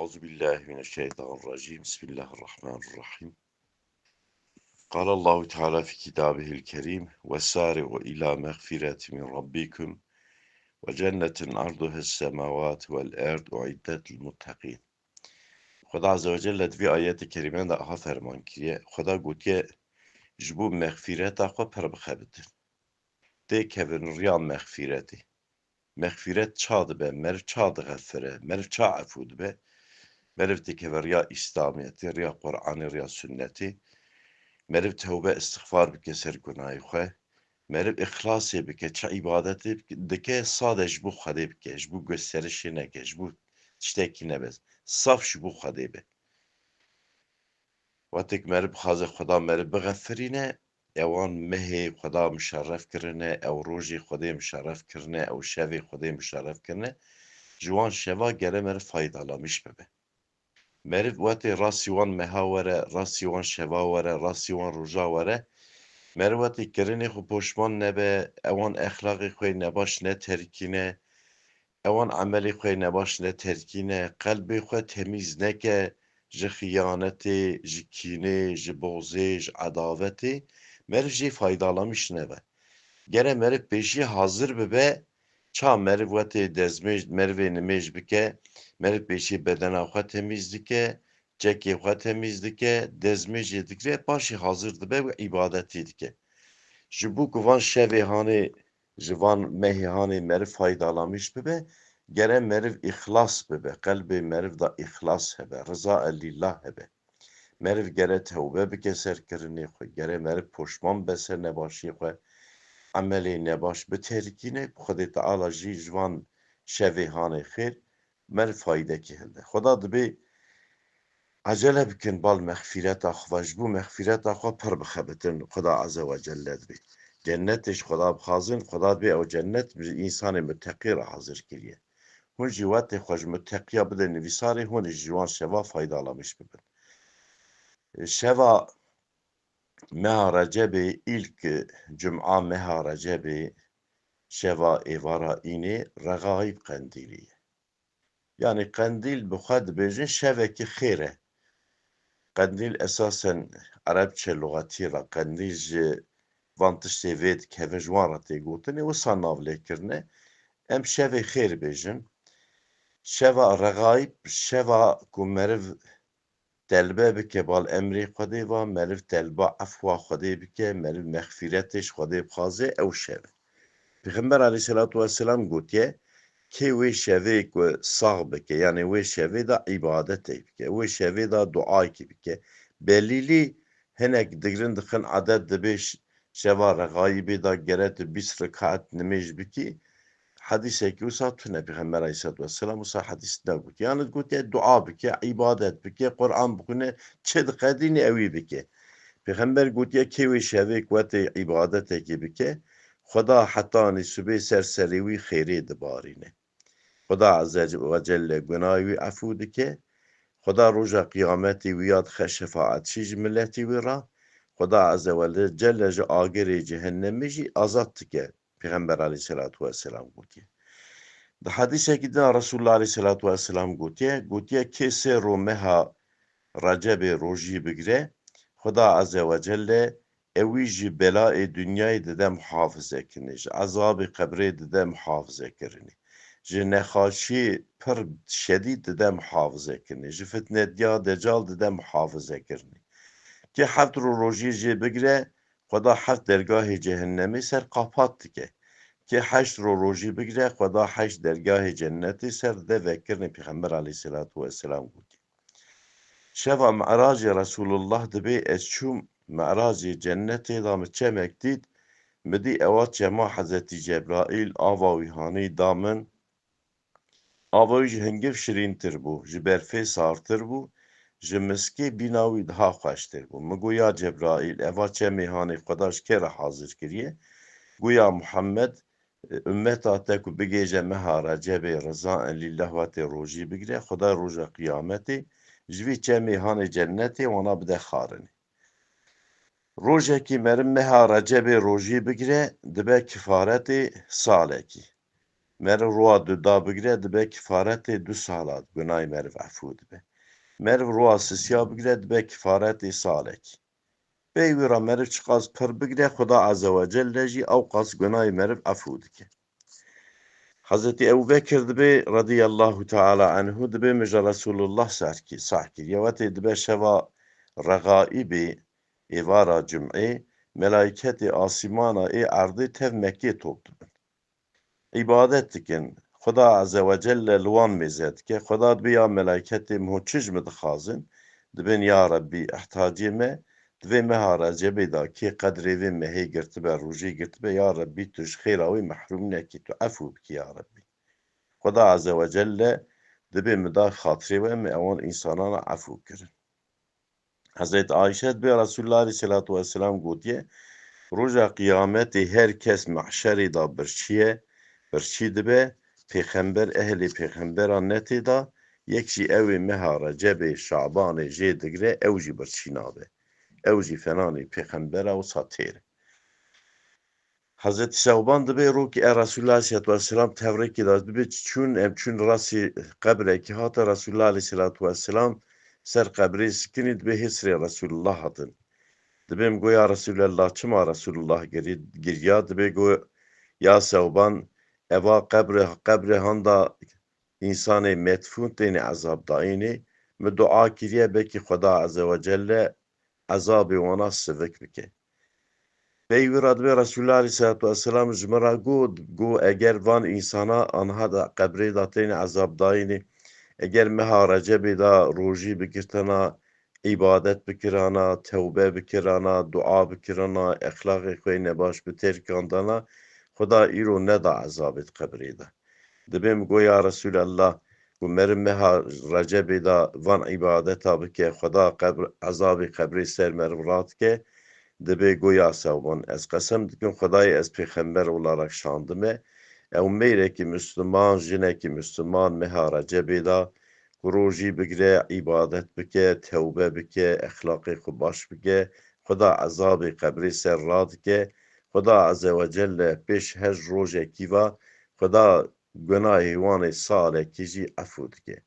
أعوذ بالله من الشيطان الرجيم بسم الله الرحمن الرحيم قال الله تعالى في كتابه الكريم وسارعوا إلى مغفرة من ربكم وجنة عرضها السماوات والأرض أعدت للمتقين. خدا عز وجل في آيات كريمة ده فرمان كريه خدا گوتیه جبو مغفرت اخوا پر بخبتن ده کبن ریا مغفرت چاد به مر چاد غفره مر چا عفود به مرف که ریا اسلامیتی ریا قرآن ریا سنتی مرف توبه استغفار بکه سر گناهی خواه مرف اخلاصی بکه چه عبادتی بکه دکه ساده جبو خواهی بکه جبو گسترشی نکه جبو تشتکی نبز صاف جبو خواهی به وقتی که مرف خواهد خدا مرف بغفرینه اوان مهی خدا مشرف کرنه او روژی خدا مشرف کرنه او شوی خدا مشرف کرنه جوان شوا گره مرف فایده میش ببه مرف وقتی راسیوان مهاوره راسیوان شواوره راسیوان روژاوره مرف وقتی کرنه خو پشمان نبه اوان اخلاقی خوی نباش نه ترکینه اوان عملی خوی نباش نه ترکینه قلبی خوی تمیز نکه جه خیانتی جه کینه جه بغزه جه عداوتی مرف جی فایدالامیش نبه گره مرف پیشی حاضر ببه ça merv wetê dezmêj mervê nimêj bike merv pêşî bedena xwe temîz dike cekê xwe temîz dike dezmêjê dikire paşî hazir dibe û îbadetê dike ji bo ku van şevê hanê ji van mehê hanê merv faydalanîş bibe gere merv îxlas bibe qelbê merv da îxlas hebe riza lîllah hebe merv gere tewbe bike serkirinê xwe gere merv poşman be ser nebaşiyê xwe عملی نباش به ترکینه خود تعالی جی جوان شوی هانه خیر مر فایده که هنده خدا دبی عجله بکن بال مغفرت آخوا جبو مغفرت آخوا پر بخبتن خدا عز و جل دبی جنتش خدا بخازن خدا دبی او جنت انسان متقی را حاضر کریه هون جوات خوش متقیا بده نویساری هون جوان شوا فایده آلامیش ببن شوا مها رجب ilk cuma meha recebi şeva evara ini regaib kandiliye. Yani kandil bu xad bejin şeveki khire. Kandil esasen Arapça lügati ra kandil ji vantiştê vê dikeve ji wan re tê gotinê wisa navlêkirine em şevê xêr bêjin. Şeva regaib şeva ku meriv telbe bike bal emrê Xwedê ve meriv telba efwa Xwedê bike meriv mexfîretê ji Xwedê bixwaze ew şev e. Pêxember aleyhisselatu vesselam gotiye kê wê şevê ku sağ bike yani wê şevê da îbadetê bike wê şevê da duayekê bike belîlî hinek digirin dixin adet dibe şeva regaibê da gere tu 20 rekat nimêj bikî حدیثێکی وسا تونە پێغەمبەر عەلەیهیسسەلاتو وەسەلام وسا حدیث نەگوت یانت گوتێ دوعا بکە عیبادەت بکە قورئان بخوێنێ چê diqedînê ewî bike pêxember gotiye kê wê şevê ku wetê îbadetێkê bike xweda hetanî subê ser serê wî xêrê dibarîne xweda ezze ve celle gunahê wî efû dike xweda roja qîyametê wî ya dixe şefaetçî ji milletê wê re xweda ezze ve celle ji agirê cehennemê jî azad dike Peygamber aleyhisselatu vesselam gotiye. Di hadîsekî de Resulullah aleyhisselatu vesselam gotiye kêsê ro meha Recebê rojî bigire Xweda azze ve celle ewî ji belayê dunyayê dide muhafizekirinê ji ezabê qebrê dide muhafizekirinê ji nexaşiyê pir şedîd dide muhafizekirinê ji fitnediya decal dide muhafizekirinê kê heft rojî jê bigire Xweda heft dergahê cehennemê ser qapat dike kê heşt rojî bigire Xweda heşt dergahê cennetê ser dide vekirinê Pêxember aleyhisselatu vesselam gotiye. Şeva Mi'racê Resulullah dibe ez çûm Mi'racê cennetê da min çemek dît min dî ewa çema Hezretî Cebraîl ava wî hanî da min ava wî ji hingiv şirîntir bû ji berfê sartir bû ji miskê bîna wî daha xweştir bû min got ya Cebraîl eva çemê hanê Xweda ji kê re hazir kiriye goya Muhammed ümmeta te ku bigêje meha Recebê rizaen lîllah wetê rojî bigire Xweda roja qîyametê ji vî çemê hanê cennetê wana bide xwarinê rojekî merin meha Recebê rojî bigire dibe kifaretê salekî Meriv ruwa du da bigire dibe kifaretê 2 salat gunahê meriv efû dibe. Meriv ruwa sisiya bigire dibe kifaretê salekî. Pey wî ra meriv çi qas pir bigire Xuda Azze ve Celle jî ew qas gunahê meriv efû dike. Hazretî Ebubekir dibe radiyallahu teala anhu dibe mije Resulullah sah kiriye wetê dibe şeva regaîbê êvara cum'ê melaîketê asîmana ê erdê tev Mekkê top dibin. İbadet dikin. Xuda Azze ve Celle li wan mêze dike. Xuda dibe ya melaîketê min çi min dixwazin? Dibin ya Rebbî ihtiyacê me divê meha Recebê da kê qedrê vê mehê girtibe rojê girtibe ya Rebbî tu ji xêra wê mehrûm nekî tu efû bikî ya Rebbî. Xuda Azze ve Celle dibê min da xatirê we me ewan însanan efû kirin. Hezret Ayşe dibe Resulullah Aleyhisselatu Vesselam gotiye roja qîyametê her kes mehşerê da birçî dibe pêxember ehlê pêxemberan netê da yek jî ew ê meha Recebê Şabanê jê digire ew jî birçî nabe. Ew jî fenanê pêxembera wisa têr e. Hazretî Şewban dibe rokî e Resulullah Aleyhisselatu Vesselam tevrekê da dibe em çûn rasî qebrekî hate Resulullah Aleyhisselatu Vesselam ser qebrê sikinî dibe hêsrê Resulullah hatin. Dibêm goya Resulullah çima Resulullah giriya dibe go ya Şewban eva qebrê handa însanê medfûn tên ezabdayînê min dua kiriye bekî Xuda Azze ve Celle ezabê wana sivik bike. Pey wî ra dibe Resulullah Aleyhisselatu Vesselam ji min ra got eger van însana anha da qebrê da tên ezabdayînê eger meha Recebê da rojî bigirtina îbadet bikirana, tewbe bikirana, dua bikirana, exlaqê xwe nebaş bi têrkandana, Xuda îro neda ezabê di qebrê de. Dibêm goya Resulallah ku meriv meha Recebê da van îbadeta bike, Xuda ezabê qebrê ser meriv radike, dibe goya Şewban ez qesem dikim Xudayê ez pêxember olarak şandime, ew mêrekî Müslüman, jinekî Müslüman meha Recebê da ku rojî bigire, îbadet bike, tewbe bike, exlaqê xwe baş bike, Xuda ezabê qebrê ser radike, Xuda Azze ve Celle pêş her rojekî ve Xuda gunahê wanê salekî jî efû dike.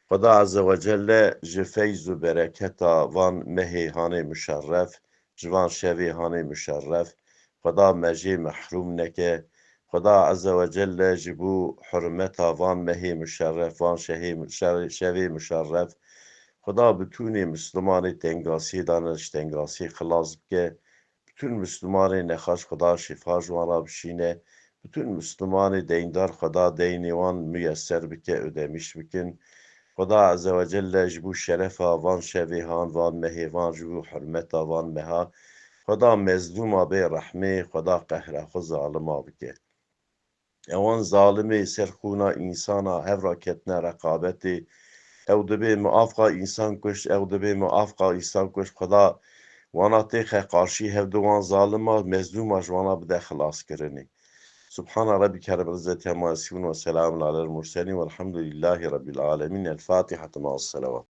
Xuda Azze ve Celle ji feyz û bereketa van mehê hanê müşerref, ji van şevê hanê müşerref, Xuda me jê mehrûm neke, Xuda Azze ve Celle ji bo hurmeta van mehê müşerref, van şevê müşerref, Xuda bütûnê Müslümanê tengasiyê dane ji tengasiyê xilas bike, bütün Müslümanê nexweş Xuda şifa ji wan re bişîne, bütün Müslümanê deyndar Xuda deynê wan müyesser bike, ödemiş bikin. Xuda Azze ve Celle ji bo şerefa van şevê han, van mehê van ji bo hurmeta van meha, Xuda mezlûma bê rehmê, Xuda qehra xwe zalima bike. Ewan zalimê serxûna însana hev ra ketine reqabetê, ew dibe muafqa însan kuşt, ew dibe muafqa însan kuşt, Xuda wana têxe qarşî hev di wan zalima mezlûma ji wana bide xilaskirinê. Subhana rabbike rabbil izzeti amma yasifun ve selamun alel murselin velhamdülillahi rabbil alemin. El Fatiha ma'as selavat.